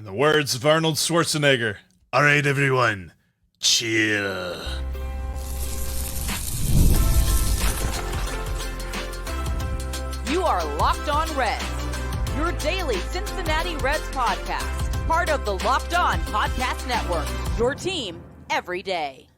In the words of Arnold Schwarzenegger, all right, everyone, chill. You are Locked On Reds, your daily Cincinnati Reds podcast, part of the Locked On Podcast Network, your team every day.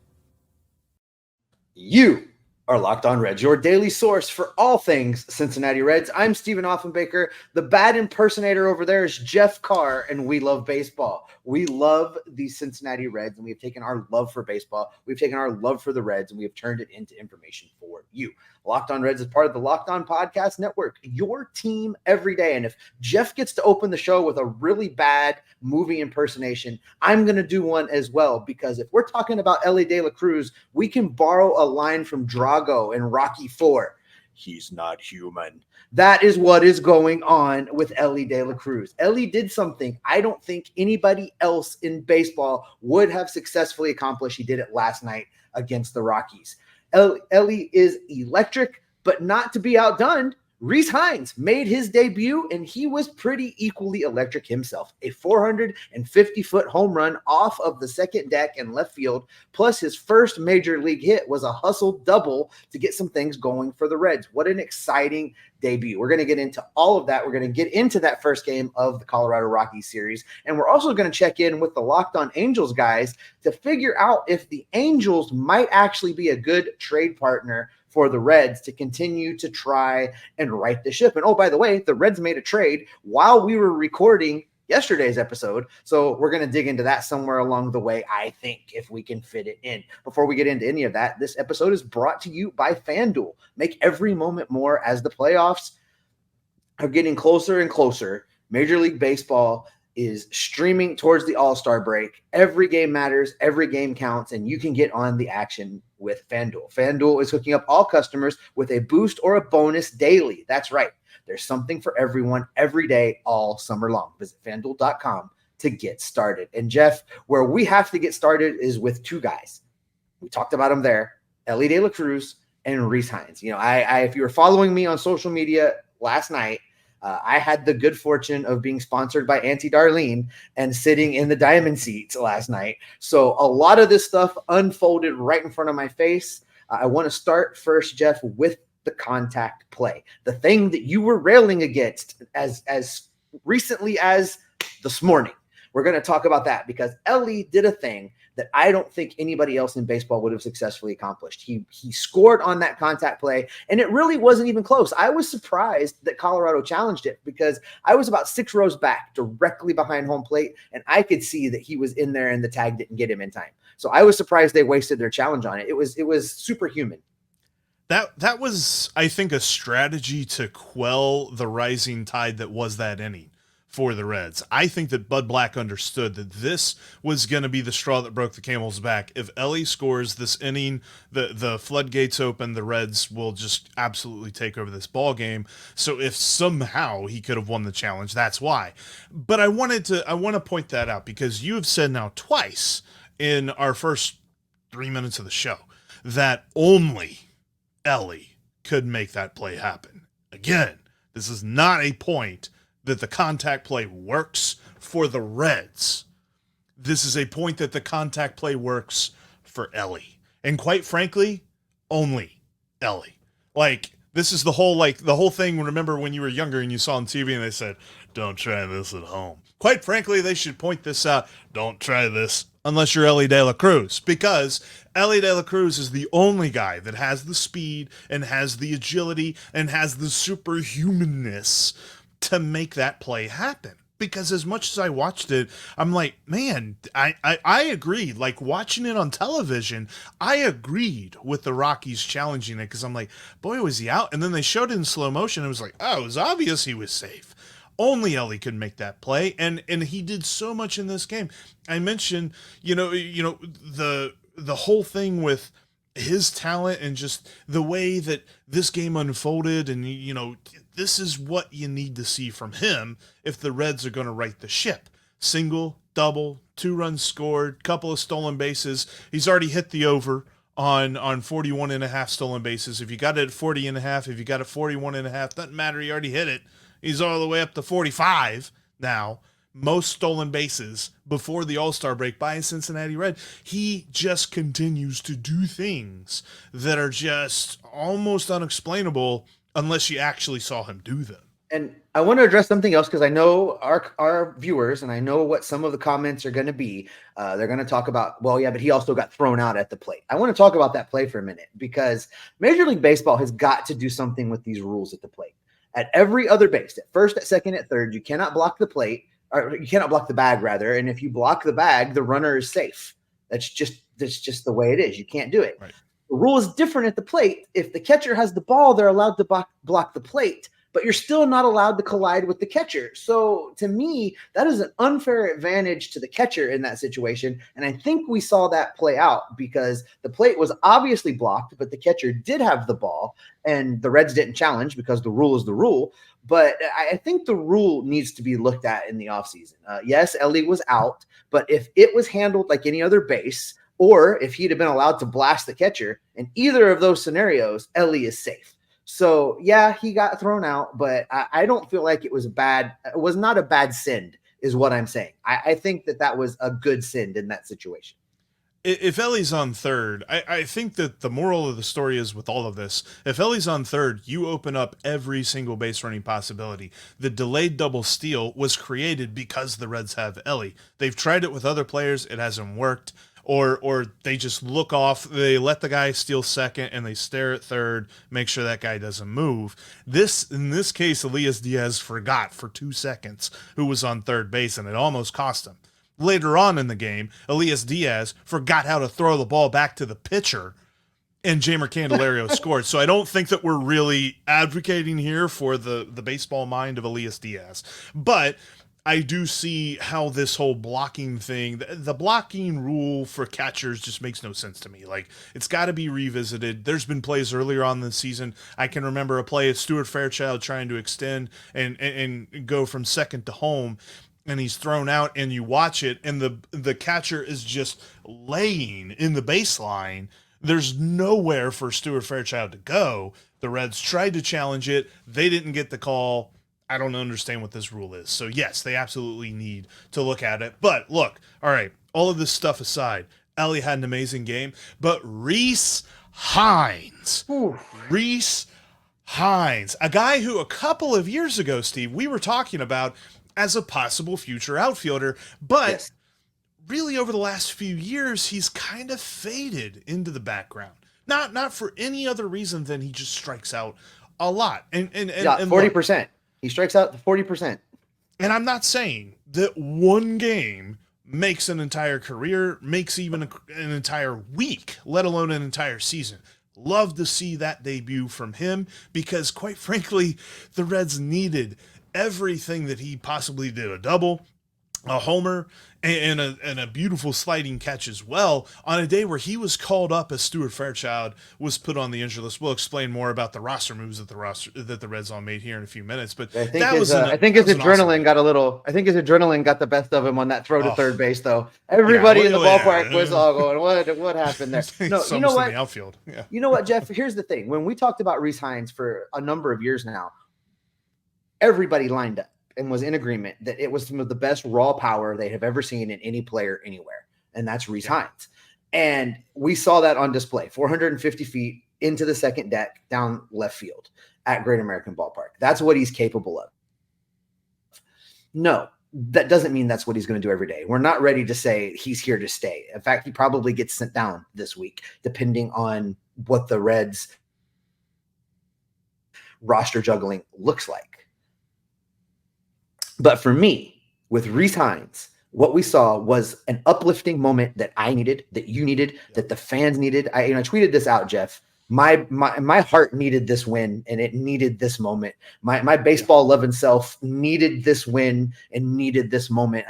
You are Locked On Reds, your daily source for all things Cincinnati Reds. I'm Stephen Offenbaker. The bad impersonator over there is Jeff Carr, and we love baseball. We love the Cincinnati Reds, and we have taken our love for baseball. We've taken our love for the Reds, and we have turned it into information for you. Locked On Reds is part of the Locked On Podcast Network, your team every day. And if Jeff gets to open the show with a really bad movie impersonation, I'm going to do one as well, because if we're talking about Elly De La Cruz, we can borrow a line from Drago in Rocky IV. He's not human. That is what is going on with Elly De La Cruz. Elly did something I don't think anybody else in baseball would have successfully accomplished. He did it last night against the Rockies. Elly is electric, but not to be outdone. Rece Hinds made his debut, and he was pretty equally electric himself. A 450-foot home run off of the second deck in left field, plus his first major league hit was a hustle double to get some things going for the Reds. What an exciting debut. We're going to get into all of that. We're going to get into that first game of the Colorado Rockies series, and we're also going to check in with the Locked On Angels guys to figure out if the Angels might actually be a good trade partner for the Reds to continue to try and right the ship. And oh, by the way, the Reds made a trade while we were recording yesterday's episode. So we're going to dig into that somewhere along the way, I think, if we can fit it in. Before we get into any of that, this episode is brought to you by FanDuel. Make every moment more as the playoffs are getting closer and closer. Major League Baseball is streaming towards the All-Star break. Every game matters, every game counts, and you can get on the action with FanDuel. FanDuel is hooking up all customers with a boost or a bonus daily. That's right. There's something for everyone every day, all summer long. Visit FanDuel.com to get started. And Jeff, where we have to get started is with two guys. We talked about them there, Elly De La Cruz and Rece Hinds. You know, if you were following me on social media last night, I had the good fortune of being sponsored by Auntie Darlene and sitting in the diamond seats last night. So a lot of this stuff unfolded right in front of my face. I want to start first, Jeff, with the contact play, the thing that you were railing against as recently as this morning. We're going to talk about that because Elly did a thing that I don't think anybody else in baseball would have successfully accomplished. He scored on that contact play, and it really wasn't even close. I was surprised that Colorado challenged it because I was about 6 rows back, directly behind home plate, and I could see that he was in there and the tag didn't get him in time. So I was surprised they wasted their challenge on it. It was superhuman. That was, I think, a strategy to quell the rising tide that was that inning for the Reds. I think that Bud Black understood that this was going to be the straw that broke the camel's back. If Elly scores this inning, the floodgates open, the Reds will just absolutely take over this ball game. So if somehow he could have won the challenge, that's why. But I want to point that out because you have said now twice in our first 3 minutes of the show that only Elly could make that play happen. Again, this is not a point that the contact play works for the Reds. This is a point that the contact play works for Elly. And quite frankly, only Elly. Like, this is the whole thing. Remember when you were younger and you saw on TV and they said, don't try this at home. Quite frankly, they should point this out. Don't try this unless you're Elly De La Cruz, because Elly De La Cruz is the only guy that has the speed and has the agility and has the superhumanness to make that play happen. Because as much as I watched it, I'm like, man, I agreed. Like, watching it on television, I agreed with the Rockies challenging it because I'm like, boy, was he out? And then they showed it in slow motion. And it was like, oh, it was obvious he was safe. Only Elly could make that play, and he did so much in this game. I mentioned, the whole thing with his talent and just the way that this game unfolded, and this is what you need to see from him if the Reds are going to right the ship. Single, double, 2 runs scored, couple of stolen bases. He's already hit the over on 41 and a half stolen bases. If you got it at 40 and a half, if you got it 41 and a half, doesn't matter. He already hit it. He's all the way up to 45 now. most stolen bases before the All-Star break by a Cincinnati Red. He just continues to do things that are just almost unexplainable unless you actually saw him do them. And I want to address something else because I know our viewers and I know what some of the comments are going to be. They're going to talk about, well, yeah, but he also got thrown out at the plate. I want to talk about that play for a minute because Major League Baseball has got to do something with these rules at the plate. At every other base, at first, at second, at third, you cannot block the plate, or you cannot block the bag, rather. And if you block the bag, the runner is safe. That's just the way it is. You can't do it. Right. The rule is different at the plate. If the catcher has the ball, they're allowed to block the plate, but you're still not allowed to collide with the catcher. So to me, that is an unfair advantage to the catcher in that situation. And I think we saw that play out because the plate was obviously blocked, but the catcher did have the ball and the Reds didn't challenge because the rule is the rule. But I think the rule needs to be looked at in the offseason. Yes, Elly was out, but if it was handled like any other base, or if he'd have been allowed to blast the catcher, in either of those scenarios, Elly is safe. So, yeah, he got thrown out, but I don't feel like it was not a bad send is what I'm saying. I think that was a good send in that situation. If Elly's on third, I think that the moral of the story is with all of this, if Elly's on third, you open up every single base running possibility. The delayed double steal was created because the Reds have Elly. They've tried it with other players. It hasn't worked. Or they just look off, they let the guy steal second, and they stare at third, make sure that guy doesn't move. In this case, Elias Diaz forgot for 2 seconds who was on third base, and it almost cost him. Later on in the game, Elias Diaz forgot how to throw the ball back to the pitcher, and Jeimer Candelario scored. So I don't think that we're really advocating here for the baseball mind of Elias Diaz. But I do see how this whole blocking thing, the blocking rule for catchers just makes no sense to me. Like, it's got to be revisited. There's been plays earlier on this season. I can remember a play of Stuart Fairchild trying to extend and go from second to home, and he's thrown out, and you watch it, and the catcher is just laying in the baseline. There's nowhere for Stuart Fairchild to go. The Reds tried to challenge it. They didn't get the call. I don't understand what this rule is. So, yes, they absolutely need to look at it. But, look, all right, all of this stuff aside, Elly had an amazing game. But Rece Hinds, Rece Hinds, a guy who a couple of years ago, Steve, we were talking about as a possible future outfielder. But yes, really over the last few years, he's kind of faded into the background. Not for any other reason than he just strikes out a lot. And 40%. Look, he strikes out 40%. And I'm not saying that one game makes an entire career, makes even an entire week, let alone an entire season. Love to see that debut from him because, quite frankly, the Reds needed everything that he possibly did. A double, a homer, and a beautiful sliding catch as well on a day where he was called up as Stuart Fairchild was put on the injury list. We'll explain more about the roster moves that the Reds all made here in a few minutes. But I think his adrenaline got the best of him on that throw to third base, though. Everybody in the ballpark was all going, what happened there? No, you know what? In the outfield. Yeah. You know what, Jeff? Here's the thing. When we talked about Rece Hinds for a number of years now, everybody lined up and was in agreement that it was some of the best raw power they have ever seen in any player anywhere. And that's Rece Hinds. And we saw that on display, 450 feet into the second deck, down left field at Great American Ballpark. That's what he's capable of. No, that doesn't mean that's what he's going to do every day. We're not ready to say he's here to stay. In fact, he probably gets sent down this week, depending on what the Reds roster juggling looks like. But for me, with Rece Hinds, what we saw was an uplifting moment that I needed, that you needed, that the fans needed. I tweeted this out, Jeff. My heart needed this win, and it needed this moment. My baseball loving self needed this win and needed this moment.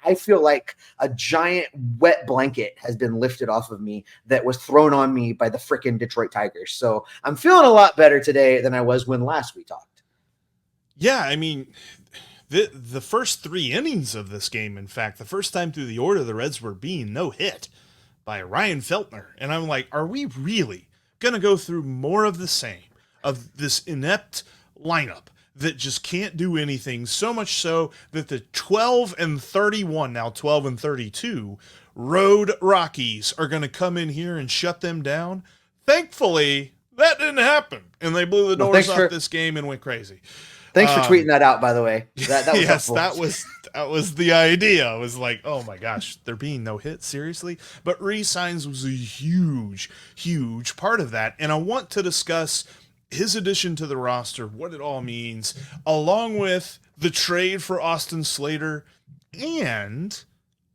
I feel like a giant wet blanket has been lifted off of me that was thrown on me by the frickin' Detroit Tigers. So I'm feeling a lot better today than I was when last we talked. Yeah, I mean, the first 3 innings of this game, in fact, the first time through the order, the Reds were being no-hit by Ryan Feltner. And I'm like, are we really going to go through more of the same, of this inept lineup that just can't do anything, so much so that the 12-31, now 12-32, Road Rockies are going to come in here and shut them down. Thankfully, that didn't happen, and they blew the doors off this game and went crazy. Thanks for tweeting that out, by the way. That was yes, helpful. that was the idea. I was like, oh my gosh, there being no hit, seriously? But Rece Hinds was a huge, huge part of that, and I want to discuss his addition to the roster, what it all means, along with the trade for Austin Slater, and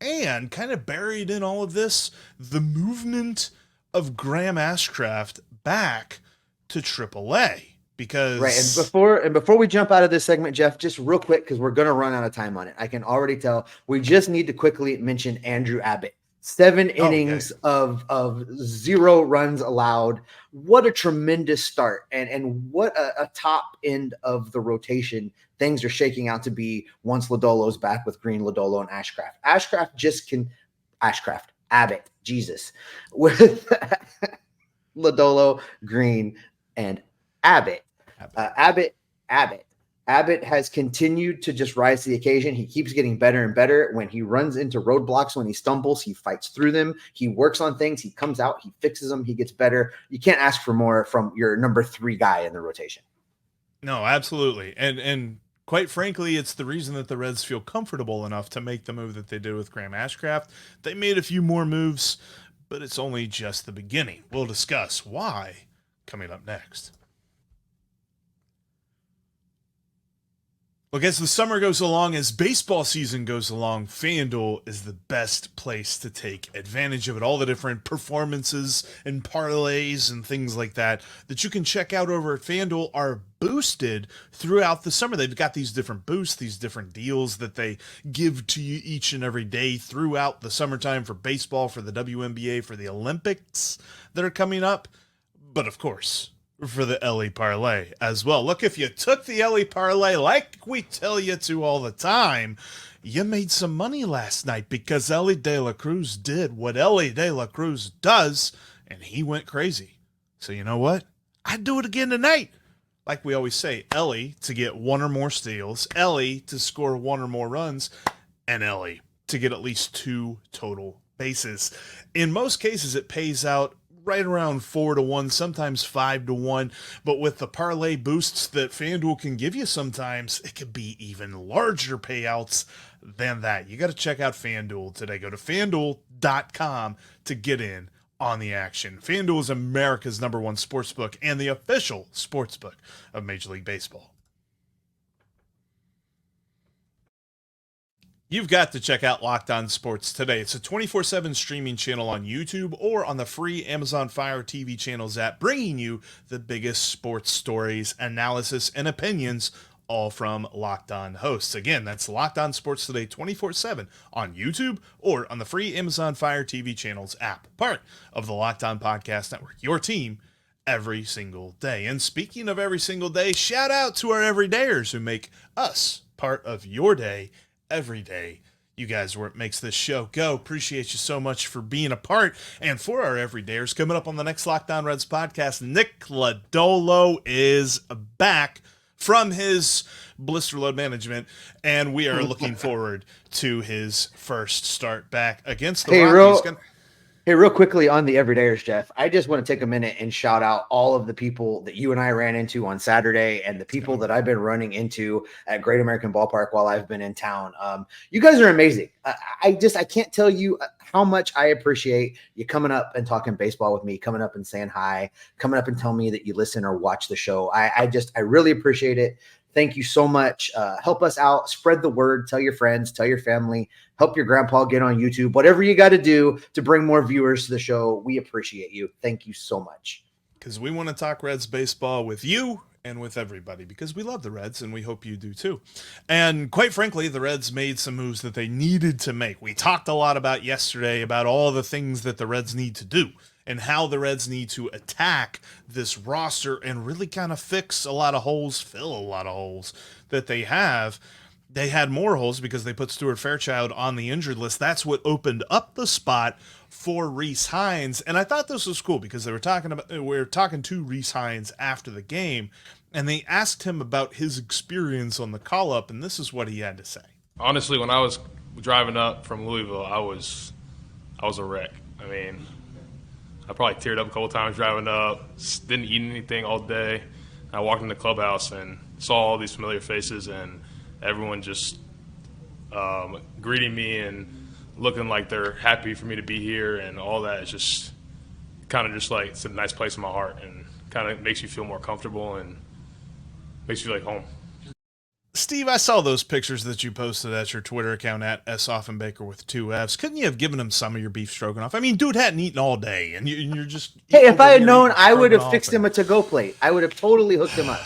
kind of buried in all of this, the movement of Graham Ashcraft back to AAA. Because right, and before we jump out of this segment, Jeff, just real quick, because we're going to run out of time on it. I can already tell. We just need to quickly mention Andrew Abbott. 7 innings of 0 runs allowed. What a tremendous start, and what a top end of the rotation things are shaking out to be once Lodolo's back with Green, Lodolo, and Ashcraft. Abbott, Jesus, with Lodolo, Green, and Abbott. Abbott has continued to just rise to the occasion. He keeps getting better and better. When he runs into roadblocks, when he stumbles, he fights through them. He works on things. He comes out. He fixes them. He gets better. You can't ask for more from your number 3 guy in the rotation. No, absolutely. And quite frankly, it's the reason that the Reds feel comfortable enough to make the move that they did with Graham Ashcraft. They made a few more moves, but it's only just the beginning. We'll discuss why coming up next. Look, as the summer goes along, as baseball season goes along, FanDuel is the best place to take advantage of it. All the different performances and parlays and things like that you can check out over at FanDuel are boosted throughout the summer. They've got these different boosts, these different deals that they give to you each and every day throughout the summertime for baseball, for the WNBA, for the Olympics that are coming up. But of course, for the Elly Parlay as well. Look, if you took the Elly Parlay like we tell you to all the time, you made some money last night because Elly De La Cruz did what Elly De La Cruz does, and he went crazy. So you know what? I'd do it again tonight. Like we always say, Elly to get 1 or more steals, Elly to score 1 or more runs, and Elly to get at least 2 total bases. In most cases, it pays out right around 4-1, sometimes 5-1. But with the parlay boosts that FanDuel can give you sometimes, it could be even larger payouts than that. You got to check out FanDuel today. Go to FanDuel.com to get in on the action. FanDuel is America's #1 sportsbook and the official sportsbook of Major League Baseball. You've got to check out Locked On Sports today. It's a 24/7 streaming channel on YouTube or on the free Amazon Fire TV channels app, bringing you the biggest sports stories, analysis, and opinions, all from Locked On hosts. Again, that's Locked On Sports today, 24/7 on YouTube or on the free Amazon Fire TV channels app, part of the Locked On Podcast Network, your team every single day. And speaking of every single day, shout out to our everydayers who make us part of your day every day. You guys are what makes this show go. Appreciate you so much for being a part. And for our everydayers, coming up on the next Locked On Reds podcast, Nick Lodolo is back from his blister load management, and we are looking forward to his first start back against the Rockies. Hey, real quickly on the everydayers, Jeff, I just want to take a minute and shout out all of the people that you and I ran into on Saturday and the people that I've been running into at Great American Ballpark while I've been in town. You guys are amazing. I can't tell you how much I appreciate you coming up and talking baseball with me, coming up and saying hi, coming up and telling me that you listen or watch the show. I really appreciate it. Thank you so much. Help us out. Spread the word. Tell your friends. Tell your family. Help your grandpa get on YouTube. Whatever you got to do to bring more viewers to the show, we appreciate you. Thank you so much. Because we want to talk Reds baseball with you and with everybody, because we love the Reds, and we hope you do too. And quite frankly, the Reds made some moves that they needed to make. We talked a lot about yesterday about all the things that the Reds need to do and how the Reds need to attack this roster and really kind of fix a lot of holes, fill a lot of holes that they have. They had more holes because they put Stuart Fairchild on the injured list. That's what opened up the spot for Rece Hinds. And I thought this was cool because we were talking to Rece Hinds after the game, and they asked him about his experience on the call-up, and this is what he had to say. Honestly, when I was driving up from Louisville, I was a wreck. I mean, I probably teared up a couple times driving up, didn't eat anything all day. I walked in the clubhouse and saw all these familiar faces and everyone just greeting me and looking like they're happy for me to be here, and all that is just kind of just like, it's a nice place in my heart and kind of makes you feel more comfortable and makes you feel like home. Steve, I saw those pictures that you posted at your Twitter account at @SOffenbaker with 2 Fs. Couldn't you have given him some of your beef stroganoff? I mean, dude hadn't eaten all day, and you're just... Hey, if I had known, I would have fixed him a to-go plate. I would have totally hooked him up.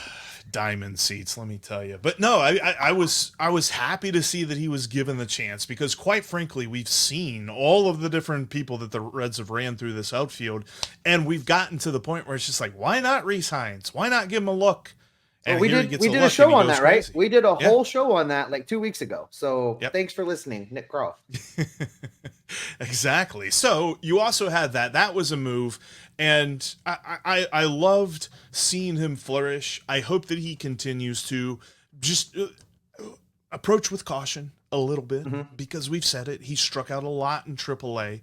Diamond seats, let me tell you. But no, I was happy to see that he was given the chance, because quite frankly, we've seen all of the different people that the Reds have ran through this outfield, and we've gotten to the point where it's just like, why not Rece Hinds? Why not give him a look? Well, we did a show on that, right? We did a whole show on that like 2 weeks ago. So thanks for listening, Nick Croft. Exactly. So you also had that. That was a move. And I loved seeing him flourish. I hope that he continues to just approach with caution a little bit, because we've said it. He struck out a lot in AAA.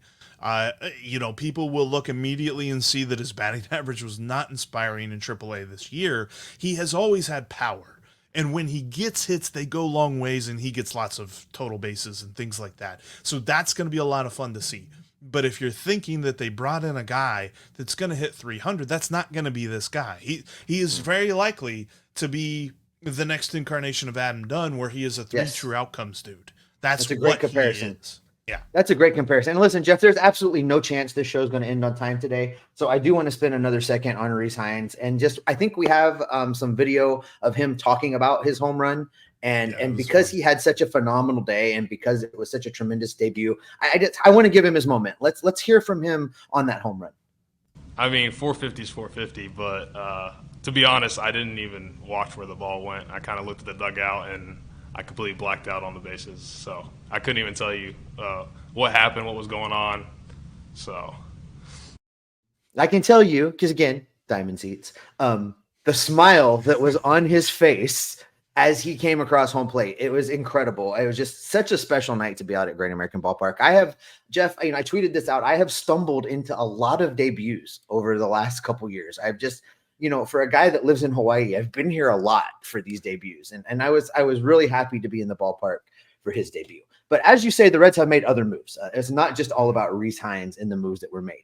People will look immediately and see that his batting average was not inspiring in AAA this year. He has always had power. And when he gets hits, they go long ways, and he gets lots of total bases and things like that. So that's going to be a lot of fun to see. But if you're thinking that they brought in a guy that's going to hit 300, that's not going to be this guy. He is very likely to be the next incarnation of Adam Dunn, where he is a three true outcomes dude. That's a great comparison. He is. Yeah, that's a great comparison. And listen, Jeff, there's absolutely no chance this show is going to end on time today. So I do want to spend another second on Rece Hinds, and I think we have some video of him talking about his home run. And because he had such a phenomenal day, and because it was such a tremendous debut, I want to give him his moment. Let's hear from him on that home run. I mean, 450 is 450, but to be honest, I didn't even watch where the ball went. I kind of looked at the dugout and I completely blacked out on the bases, so I couldn't even tell you what happened, what was going on. So I can tell you, because again, diamond seats, the smile that was on his face as he came across home plate, it was incredible. It was just such a special night to be out at Great American Ballpark. I tweeted this out. I have stumbled into a lot of debuts over the last couple years. I've just, for a guy that lives in Hawaii, I've been here a lot for these debuts. And I was really happy to be in the ballpark for his debut. But as you say, the Reds have made other moves. It's not just all about Rece Hinds and the moves that were made.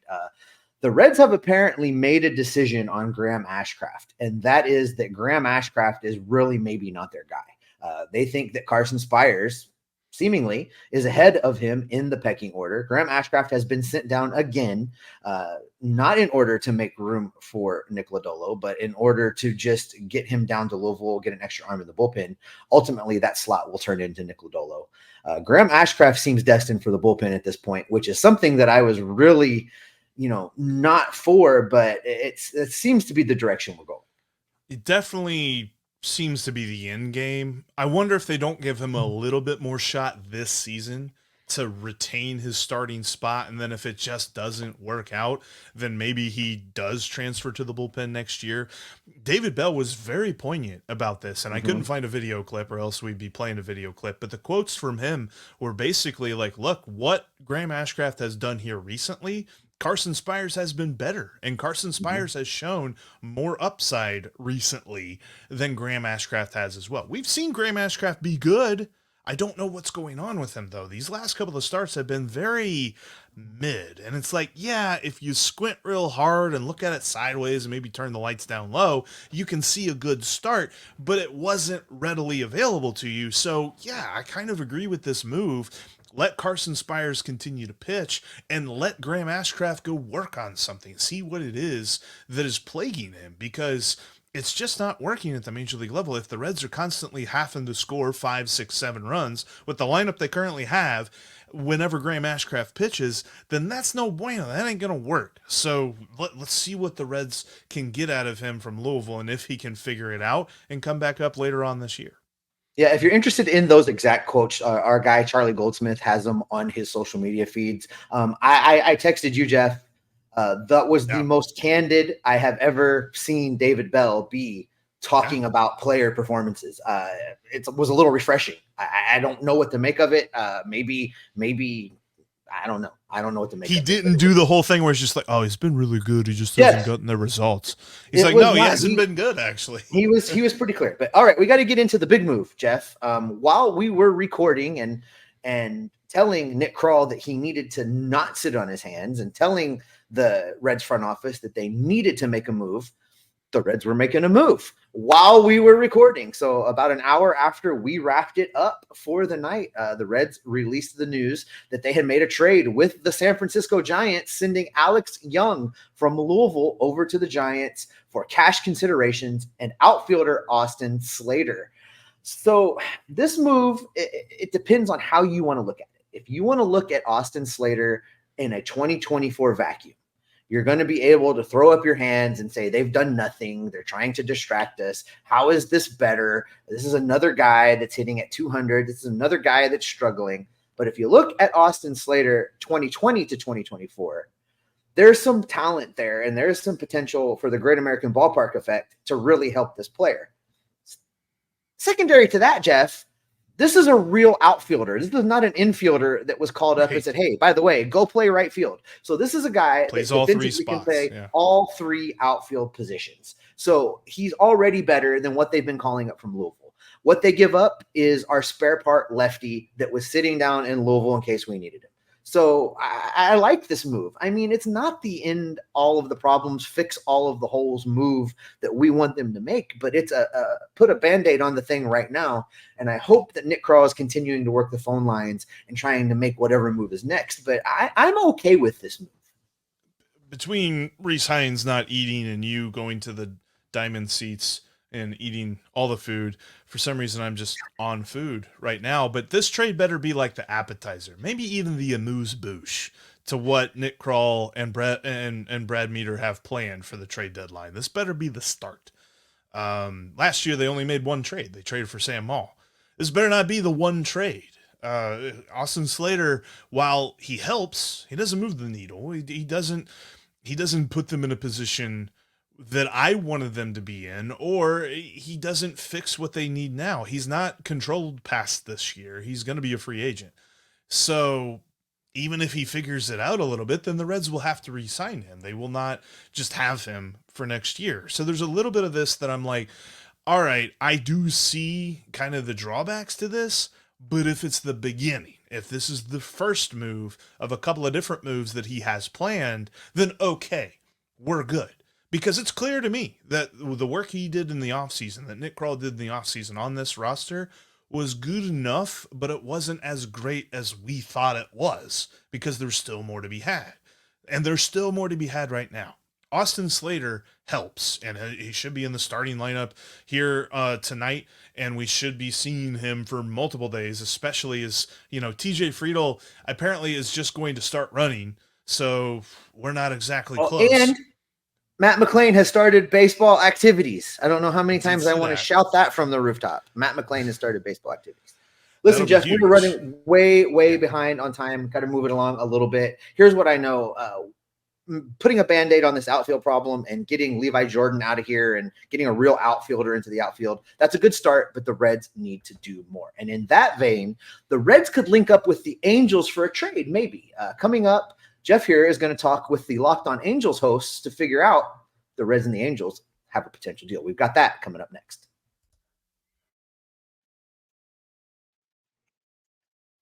The Reds have apparently made a decision on Graham Ashcraft, and that is that Graham Ashcraft is really maybe not their guy. They think that Carson Spires seemingly is ahead of him in the pecking order. Graham Ashcraft has been sent down again, not in order to make room for Nick Lodolo, but in order to just get him down to Louisville, get an extra arm in the bullpen. Ultimately, that slot will turn into Nick Lodolo. Graham Ashcraft seems destined for the bullpen at this point, which is something that I was really not for, but it seems to be the direction we're going. It definitely seems to be the end game. I wonder if they don't give him a little bit more shot this season to retain his starting spot, and then if it just doesn't work out, then maybe he does transfer to the bullpen next year. David Bell was very poignant about this, and I couldn't find a video clip, or else we'd be playing a video clip, but the quotes from him were basically like, look, what Graham Ashcraft has done here recently, Carson Spires has been better, and Carson Spires has shown more upside recently than Graham Ashcraft has as well. We've seen Graham Ashcraft be good. I don't know what's going on with him, though. These last couple of starts have been very mid, and it's like, yeah, if you squint real hard and look at it sideways and maybe turn the lights down low, you can see a good start, but it wasn't readily available to you. So, yeah, I kind of agree with this move. Let Carson Spires continue to pitch and let Graham Ashcraft go work on something. See what it is that is plaguing him, because it's just not working at the major league level. If the Reds are constantly having to score 5, 6, 7 runs with the lineup they currently have whenever Graham Ashcraft pitches, then that's no bueno. That ain't going to work. So let's see what the Reds can get out of him from Louisville, and if he can figure it out and come back up later on this year. Yeah, if you're interested in those exact quotes, our guy Charlie Goldsmith has them on his social media feeds. I texted you, Jeff. That was the most candid I have ever seen David Bell be talking about player performances. It was a little refreshing. I don't know what to make of it. Maybe I don't know. I don't know what to make of it. He didn't do the whole thing where it's just like, oh, he's been really good. He just hasn't gotten the results. He's like, no, he hasn't been good, actually. He was pretty clear. But all right, we got to get into the big move, Jeff. While we were recording and telling Nick Krall that he needed to not sit on his hands and telling the Reds front office that they needed to make a move, the Reds were making a move while we were recording. So about an hour after we wrapped it up for the night, the Reds released the news that they had made a trade with the San Francisco Giants, sending Alex Young from Louisville over to the Giants for cash considerations and outfielder Austin Slater. So this move, it depends on how you want to look at it. If you want to look at Austin Slater in a 2024 vacuum, you're going to be able to throw up your hands and say they've done nothing. They're trying to distract us. How is this better? This is another guy that's hitting at 200. This is another guy that's struggling. But if you look at Austin Slater 2020 to 2024, there's some talent there, and there's some potential for the Great American Ballpark effect to really help this player. Secondary to that, Jeff, this is a real outfielder. This is not an infielder that was called up and said, hey, by the way, go play right field. So this is a guy plays all three spots. Can play all three outfield positions. So he's already better than what they've been calling up from Louisville. What they give up is our spare part lefty that was sitting down in Louisville in case we needed him. So I like this move. I mean, it's not the end all of the problems, fix all of the holes move that we want them to make, but it's a put a Band-Aid on the thing right now. And I hope that Nick Krall is continuing to work the phone lines and trying to make whatever move is next. But I'm okay with this move. Between Rece Hinds not eating and you going to the diamond seats and eating all the food, for some reason I'm just on food right now. But this trade better be like the appetizer, maybe even the amuse-bouche to what Nick Krall and Brad Meter have planned for the trade deadline. This better be the start. Last year they only made one trade. They traded for Sam Maul. This better not be the one trade. Austin Slater, while he helps, he doesn't move the needle. He doesn't put them in a position that I wanted them to be in, or he doesn't fix what they need now. He's not controlled past this year. He's going to be a free agent. So even if he figures it out a little bit, then the Reds will have to re-sign him. They will not just have him for next year. So there's a little bit of this that I'm like, all right, I do see kind of the drawbacks to this, but if it's the beginning, if this is the first move of a couple of different moves that he has planned, then okay, we're good. Because it's clear to me that the work he did in the offseason, that Nick Krall did in the offseason on this roster, was good enough, but it wasn't as great as we thought it was, because there's still more to be had. And there's still more to be had right now. Austin Slater helps, and he should be in the starting lineup here tonight, and we should be seeing him for multiple days, especially as, TJ Friedl apparently is just going to start running, so we're not exactly close. And Matt McLain has started baseball activities. I don't know how many times I want to shout that from the rooftop. Matt McLain has started baseball activities. Listen, Jeff, we were running way behind on time. Got to move it along a little bit. Here's what I know. Putting a Band-Aid on this outfield problem and getting Levi Jordan out of here and getting a real outfielder into the outfield, that's a good start, but the Reds need to do more. And in that vein, the Reds could link up with the Angels for a trade, maybe. Coming up, Jeff here is going to talk with the Locked On Angels hosts to figure out the Reds and the Angels have a potential deal. We've got that coming up next.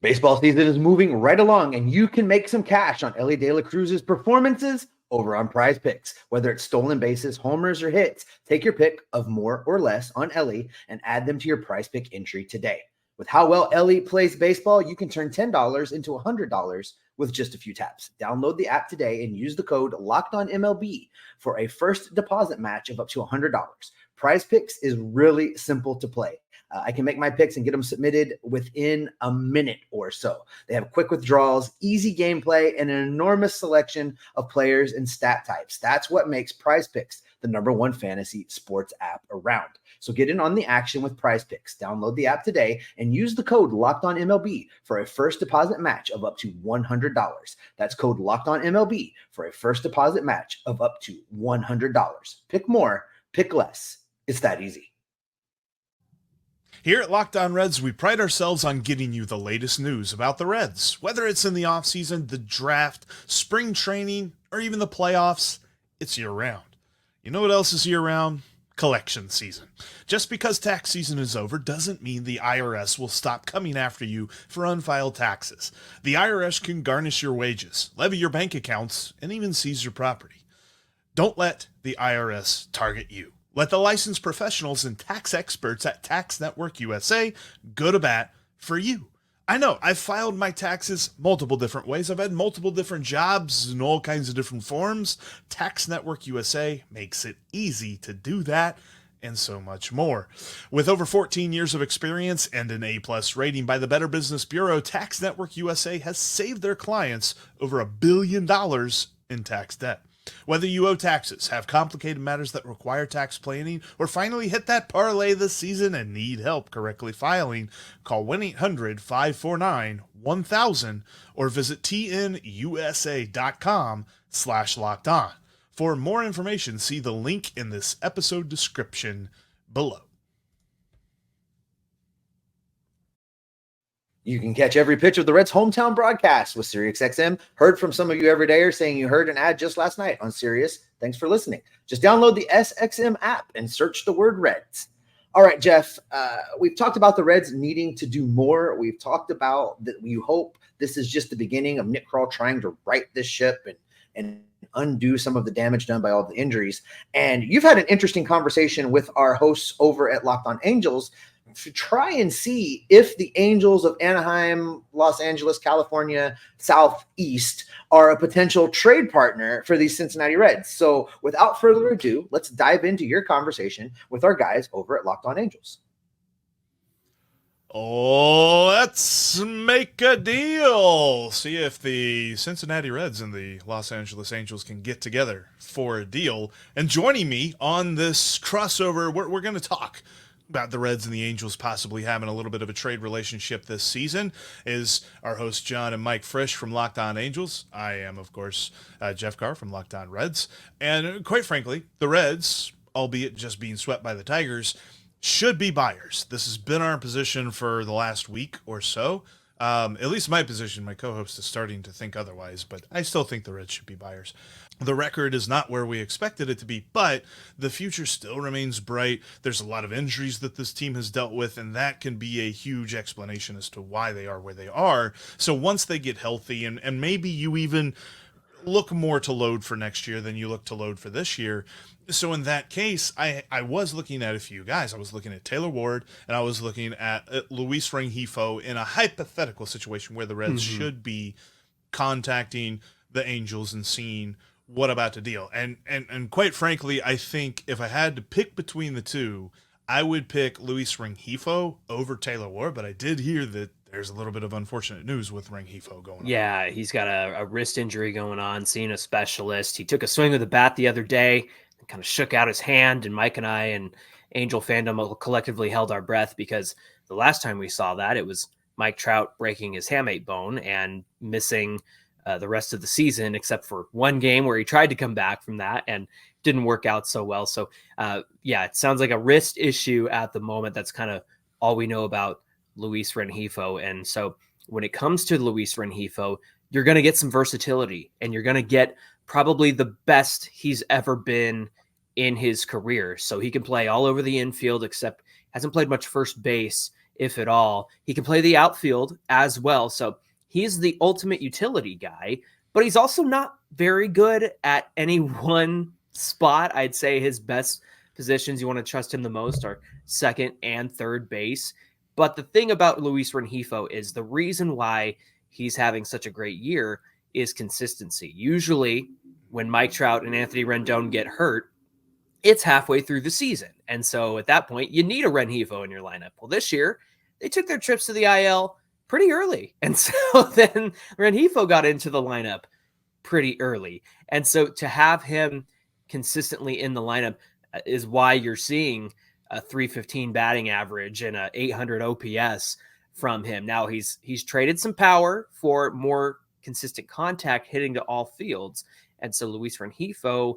Baseball season is moving right along, and you can make some cash on Elly De La Cruz's performances over on Prize Picks. Whether it's stolen bases, homers, or hits, take your pick of more or less on Elly and add them to your Prize Pick entry today. With how well Elly plays baseball, you can turn $10 into $100 with just a few taps. Download the app today and use the code LOCKEDONMLB for a first deposit match of up to $100. Prize Picks is really simple to play. I can make my picks and get them submitted within a minute or so. They have quick withdrawals, easy gameplay, and an enormous selection of players and stat types. That's what makes Prize Picks the #1 fantasy sports app around. So get in on the action with Prize Picks. Download the app today and use the code LOCKEDONMLB for a first deposit match of up to $100. That's code LOCKEDONMLB for a first deposit match of up to $100. Pick more, pick less. It's that easy. Here at Locked On Reds, we pride ourselves on getting you the latest news about the Reds. Whether it's in the offseason, the draft, spring training, or even the playoffs, it's year-round. You know what else is year-round? Collection season. Just because tax season is over doesn't mean the IRS will stop coming after you for unfiled taxes. The IRS can garnish your wages, levy your bank accounts, and even seize your property. Don't let the IRS target you. Let the licensed professionals and tax experts at Tax Network USA go to bat for you. I know, I've filed my taxes multiple different ways. I've had multiple different jobs in all kinds of different forms. Tax Network USA makes it easy to do that and so much more. With over 14 years of experience and an A+ rating by the Better Business Bureau, Tax Network USA has saved their clients over $1 billion in tax debt. Whether you owe taxes, have complicated matters that require tax planning, or finally hit that parlay this season and need help correctly filing, call 1-800-549-1000 or visit tnusa.com/lockedon. For more information, see the link in this episode description below. You can catch every pitch of the Reds' hometown broadcast with SiriusXM. Heard from some of you everydayers saying you heard an ad just last night on Sirius. Thanks for listening. Just download the SXM app and search the word Reds. All right, Jeff, we've talked about the Reds needing to do more. We've talked about that we hope this is just the beginning of Nick Krall trying to right this ship and undo some of the damage done by all the injuries. And you've had an interesting conversation with our hosts over at Locked On Angels to try and see if the Angels of Anaheim, Los Angeles, California, Southeast are a potential trade partner for these Cincinnati Reds. So without further ado, let's dive into your conversation with our guys over at Locked On Angels. Oh, let's make a deal. See if the Cincinnati Reds and the Los Angeles Angels can get together for a deal. And joining me on this crossover, we're going to talk about the Reds and the Angels possibly having a little bit of a trade relationship this season is our hosts John and Mike Frisch from Locked On Angels. I am, of course, Jeff Carr from Locked On Reds. And quite frankly, the Reds, albeit just being swept by the Tigers, should be buyers. This has been our position for the last week or so. At least my position. My co-host is starting to think otherwise, but I still think the Reds should be buyers. The record is not where we expected it to be, but the future still remains bright. There's a lot of injuries that this team has dealt with, and that can be a huge explanation as to why they are where they are. So once they get healthy, and maybe you even look more to load for next year than you look to load for this year. So in that case, I was looking at a few guys. I was looking at Taylor Ward, and I was looking at Luis Rengifo in a hypothetical situation where the Reds should be contacting the Angels and seeing what about the deal. And quite frankly, I think if I had to pick between the two, I would pick Luis Rengifo over Taylor Ward, but I did hear that there's a little bit of unfortunate news with Rengifo going on. Yeah, he's got a wrist injury going on, seeing a specialist. He took a swing with the bat the other day, kind of shook out his hand, and Mike and I and Angel fandom collectively held our breath because the last time we saw that, it was Mike Trout breaking his hamate bone and missing the rest of the season, except for one game where he tried to come back from that and didn't work out so well. So, yeah, it sounds like a wrist issue at the moment. That's kind of all we know about Luis Rengifo. And so when it comes to Luis Rengifo, you're going to get some versatility, and you're going to get probably the best he's ever been in his career. So he can play all over the infield, except hasn't played much first base, if at all. He can play the outfield as well. So he's the ultimate utility guy, but he's also not very good at any one spot. I'd say his best positions you want to trust him the most are second and third base. But the thing about Luis Rengifo is the reason why he's having such a great year is consistency. Usually when Mike Trout and Anthony Rendon get hurt, it's halfway through the season. And so at that point, you need a Rengifo in your lineup. Well, this year, they took their trips to the IL pretty early. And so then Rengifo got into the lineup pretty early. And so to have him consistently in the lineup is why you're seeing a 315 batting average and a 800 OPS from him. Now he's traded some power for more consistent contact hitting to all fields. And so Luis Rengifo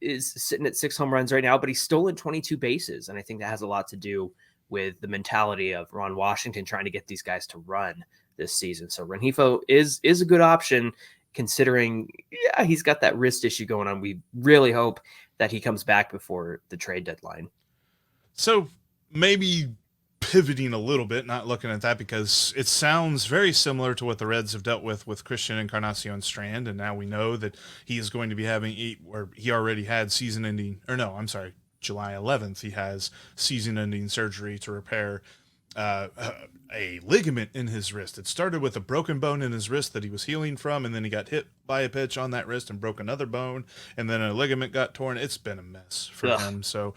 is sitting at 6 home runs right now, but he's stolen 22 bases. And I think that has a lot to do with the mentality of Ron Washington trying to get these guys to run this season. So Rengifo is a good option considering, he's got that wrist issue going on. We really hope that he comes back before the trade deadline. So maybe pivoting a little bit, not looking at that, because it sounds very similar to what the Reds have dealt with Christian Encarnacion Strand, and now we know that he is going to be having he already had July 11th, he has season-ending surgery to repair a ligament in his wrist. It started with a broken bone in his wrist that he was healing from, and then he got hit by a pitch on that wrist and broke another bone, and then a ligament got torn. It's been a mess for him. So,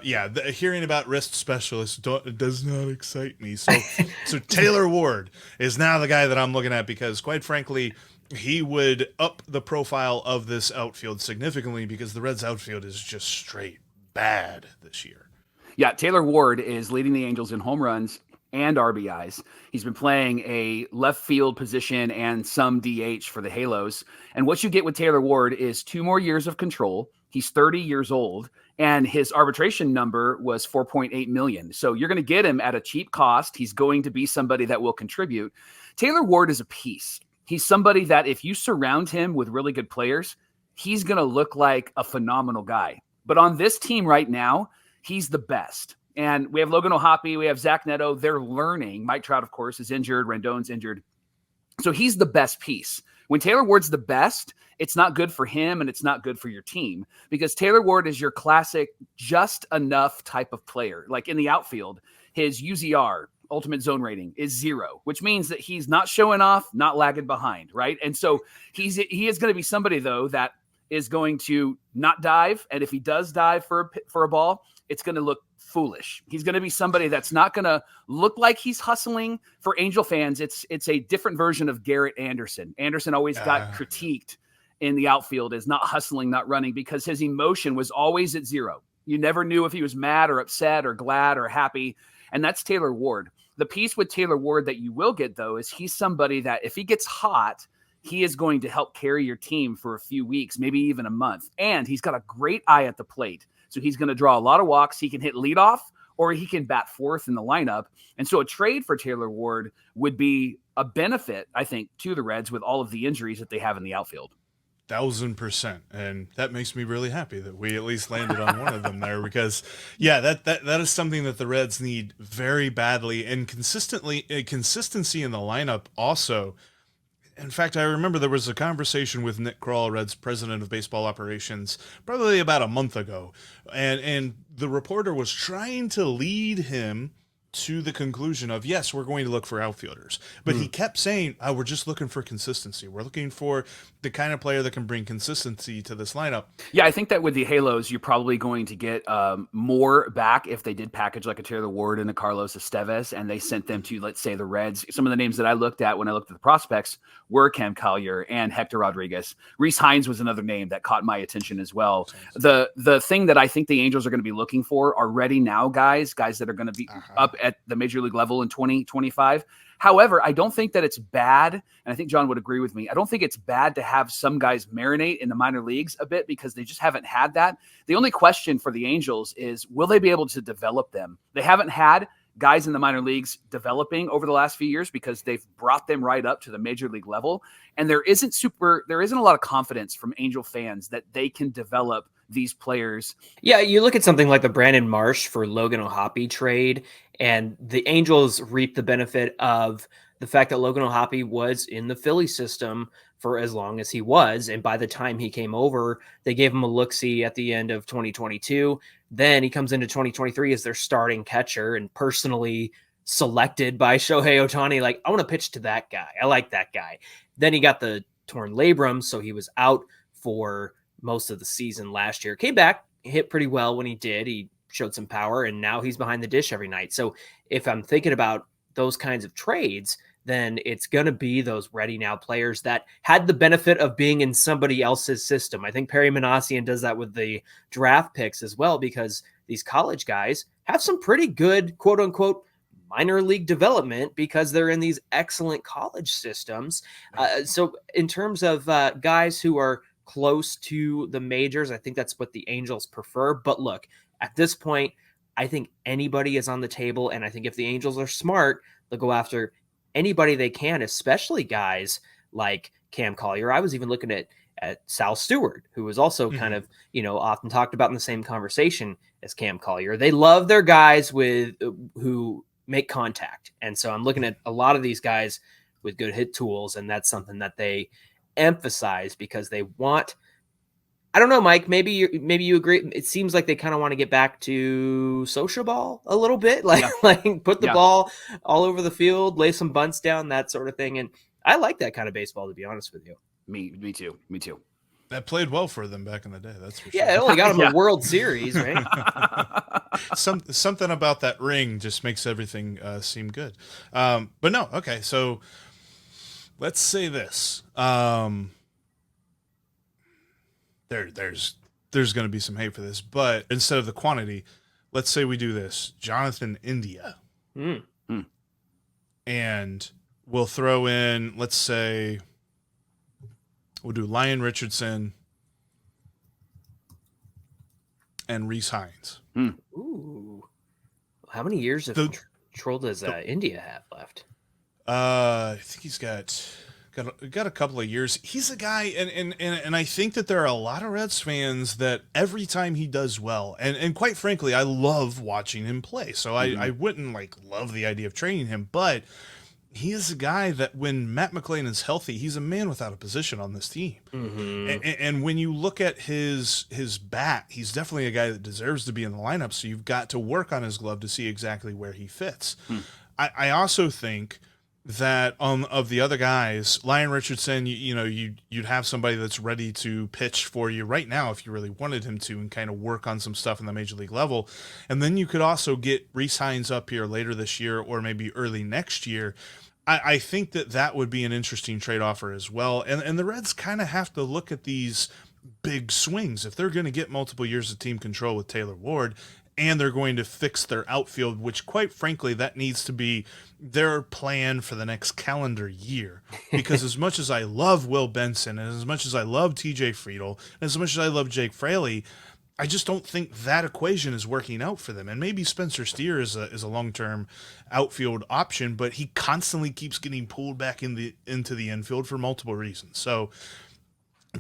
hearing about wrist specialists does not excite me. So, Taylor Ward is now the guy that I'm looking at because, quite frankly, he would up the profile of this outfield significantly because the Reds' outfield is just straight bad this year. Yeah, Taylor Ward is leading the Angels in home runs and RBIs. He's been playing a left field position and some DH for the Halos. And what you get with Taylor Ward is 2 more years of control. He's 30 years old, and his arbitration number was $4.8 million. So you're going to get him at a cheap cost. He's going to be somebody that will contribute. Taylor Ward is a piece. He's somebody that if you surround him with really good players, he's going to look like a phenomenal guy. But on this team right now, he's the best. And we have Logan O'Hoppe, we have Zach Neto. They're learning. Mike Trout, of course, is injured. Rendon's injured. So he's the best piece. When Taylor Ward's the best, it's not good for him and it's not good for your team because Taylor Ward is your classic just enough type of player. Like in the outfield, his UZR, ultimate zone rating, is 0, which means that he's not showing off, not lagging behind, right? And so he is going to be somebody, though, that is going to not dive. And if he does dive for a ball, it's going to look foolish. He's going to be somebody that's not going to look like he's hustling. For Angel fans, it's a different version of Garrett Anderson. Anderson always got critiqued in the outfield as not hustling, not running, because his emotion was always at 0. You never knew if he was mad or upset or glad or happy. And that's Taylor Ward. The piece with Taylor Ward that you will get, though, is he's somebody that if he gets hot, he is going to help carry your team for a few weeks, maybe even a month. And he's got a great eye at the plate. So he's going to draw a lot of walks. He can hit leadoff or he can bat fourth in the lineup. And so a trade for Taylor Ward would be a benefit, I think, to the Reds with all of the injuries that they have in the outfield. 1,000%. And that makes me really happy that we at least landed on one of them there because, that is something that the Reds need very badly. And consistency in the lineup also. In fact, I remember there was a conversation with Nick Kroll, Reds president of baseball operations, probably about a month ago. And the reporter was trying to lead him to the conclusion of, yes, we're going to look for outfielders. But he kept saying, we're just looking for consistency. We're looking for the kind of player that can bring consistency to this lineup. Yeah, I think that with the Halos, you're probably going to get more back if they did package like a Taylor Ward and a Carlos Estevez, and they sent them to, let's say, the Reds. Some of the names that I looked at when I looked at the prospects were Cam Collier and Hector Rodriguez. Rece Hinds was another name that caught my attention as well. The thing that I think the Angels are going to be looking for are ready now guys that are going to be up at the major league level in 2025. However, I don't think that it's bad, and I think John would agree with me. I don't think it's bad to have some guys marinate in the minor leagues a bit because they just haven't had that. The only question for the Angels is, will they be able to develop them? They haven't had guys in the minor leagues developing over the last few years because they've brought them right up to the major league level. And there isn't a lot of confidence from Angel fans that they can develop these players. Yeah, you look at something like the Brandon Marsh for Logan O'Hoppe trade, and the Angels reap the benefit of the fact that Logan O'Hoppe was in the Philly system for as long as he was. And by the time he came over, they gave him a look-see at the end of 2022. Then he comes into 2023 as their starting catcher and personally selected by Shohei Ohtani. Like, I want to pitch to that guy. I like that guy. Then he got the torn labrum, so he was out for most of the season last year. Came back, hit pretty well when he did. He showed some power, and now he's behind the dish every night. So if I'm thinking about those kinds of trades, then it's going to be those ready now players that had the benefit of being in somebody else's system. I think Perry Manassian does that with the draft picks as well, because these college guys have some pretty good, quote unquote, minor league development because they're in these excellent college systems. So in terms of guys who are close to the majors. I think that's what the Angels prefer. But look, at this point, I think anybody is on the table. And I think if the Angels are smart, they'll go after anybody they can, especially guys like Cam Collier. I was even looking at Sal Stewart, who was also kind of, often talked about in the same conversation as Cam Collier. They love their guys who make contact. And so I'm looking at a lot of these guys with good hit tools, and that's something that they emphasize because they want. I don't know, Mike, maybe you agree. It seems like they kind of want to get back to social ball a little bit, like put the ball all over the field, lay some bunts down, that sort of thing. And I like that kind of baseball, to be honest with you. Me too. That played well for them back in the day. That's for sure. Yeah, it only got them a World Series, right? Something about that ring just makes everything seem good. But no, okay. So let's say this. There's going to be some hate for this, but instead of the quantity, let's say we do this: Jonathan India, and we'll throw in, let's say, we'll do Lyon Richardson and Rece Hinds. Ooh, how many years of control does India have left? I think he's got a couple of years. He's a guy, and I think that there are a lot of Reds fans that every time he does well, and quite frankly, I love watching him play. So I wouldn't love the idea of training him, but he is a guy that when Matt McLain is healthy, he's a man without a position on this team. And when you look at his bat, he's definitely a guy that deserves to be in the lineup. So you've got to work on his glove to see exactly where he fits. I also think that of the other guys, Lyon Richardson, you'd have somebody that's ready to pitch for you right now if you really wanted him to, and kind of work on some stuff in the major league level. And then you could also get Rece Hinds up here later this year or maybe early next year. I think that would be an interesting trade offer as well. And the Reds kind of have to look at these big swings. If they're going to get multiple years of team control with Taylor Ward, and they're going to fix their outfield, which quite frankly, that needs to be their plan for the next calendar year. Because as much as I love Will Benson, and as much as I love TJ Friedl, and as much as I love Jake Fraley, I just don't think that equation is working out for them. And maybe Spencer Steer is a long-term outfield option, but he constantly keeps getting pulled back into the infield for multiple reasons. So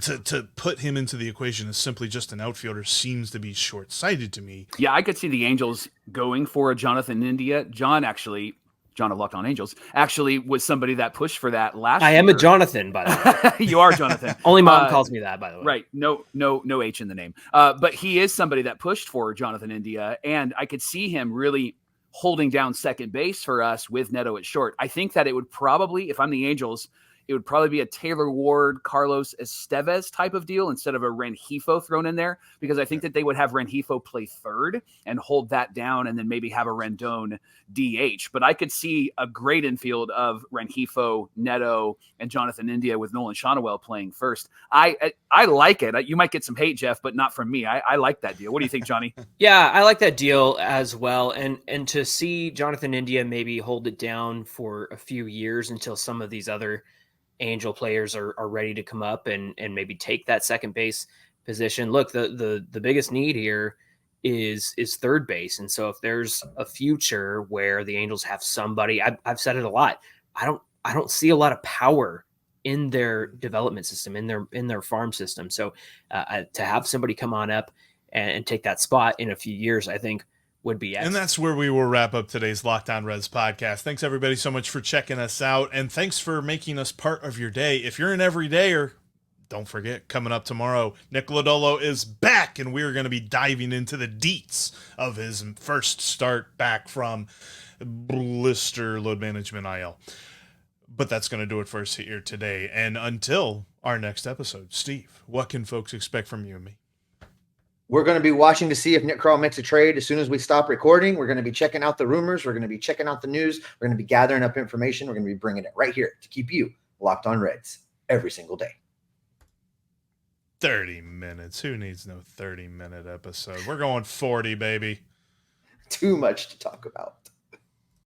to put him into the equation as simply just an outfielder seems to be short-sighted to me. Yeah, I could see the Angels going for a Jonathan India. John of Locked On Angels, actually was somebody that pushed for that last year. I am a Jonathan, by the way. You are Jonathan. Only mom calls me that, by the way. Right. No H in the name. But he is somebody that pushed for Jonathan India, and I could see him really holding down second base for us with Neto at short. I think that it would probably, if I'm the Angels, it would probably be a Taylor Ward, Carlos Estevez type of deal instead of a Rengifo thrown in there, because I think that they would have Rengifo play third and hold that down and then maybe have a Rendon DH. But I could see a great infield of Rengifo, Neto, and Jonathan India with Nolan Shonawell playing first. I like it. You might get some hate, Jeff, but not from me. I like that deal. What do you think, Johnny? Yeah, I like that deal as well. And to see Jonathan India maybe hold it down for a few years until some of these other Angel players are ready to come up and maybe take that second base position. Look, the biggest need here is third base. And so if there's a future where the Angels have somebody, I've said it a lot, I don't see a lot of power in their development system, in their farm system. So to have somebody come on up and take that spot in a few years, I think would be excellent. And that's where we will wrap up today's Locked On Reds podcast. Thanks everybody so much for checking us out, and thanks for making us part of your day. If you're an everydayer, don't forget, coming up tomorrow, Nick Lodolo is back, and we're going to be diving into the deets of his first start back from blister load management IL. But that's going to do it for us here today. And until our next episode, Steve, what can folks expect from you and me? We're going to be watching to see if Nick Krall makes a trade as soon as we stop recording. We're going to be checking out the rumors. We're going to be checking out the news. We're going to be gathering up information. We're going to be bringing it right here to keep you locked on Reds every single day. 30 minutes. Who needs no 30-minute episode? We're going 40, baby. Too much to talk about.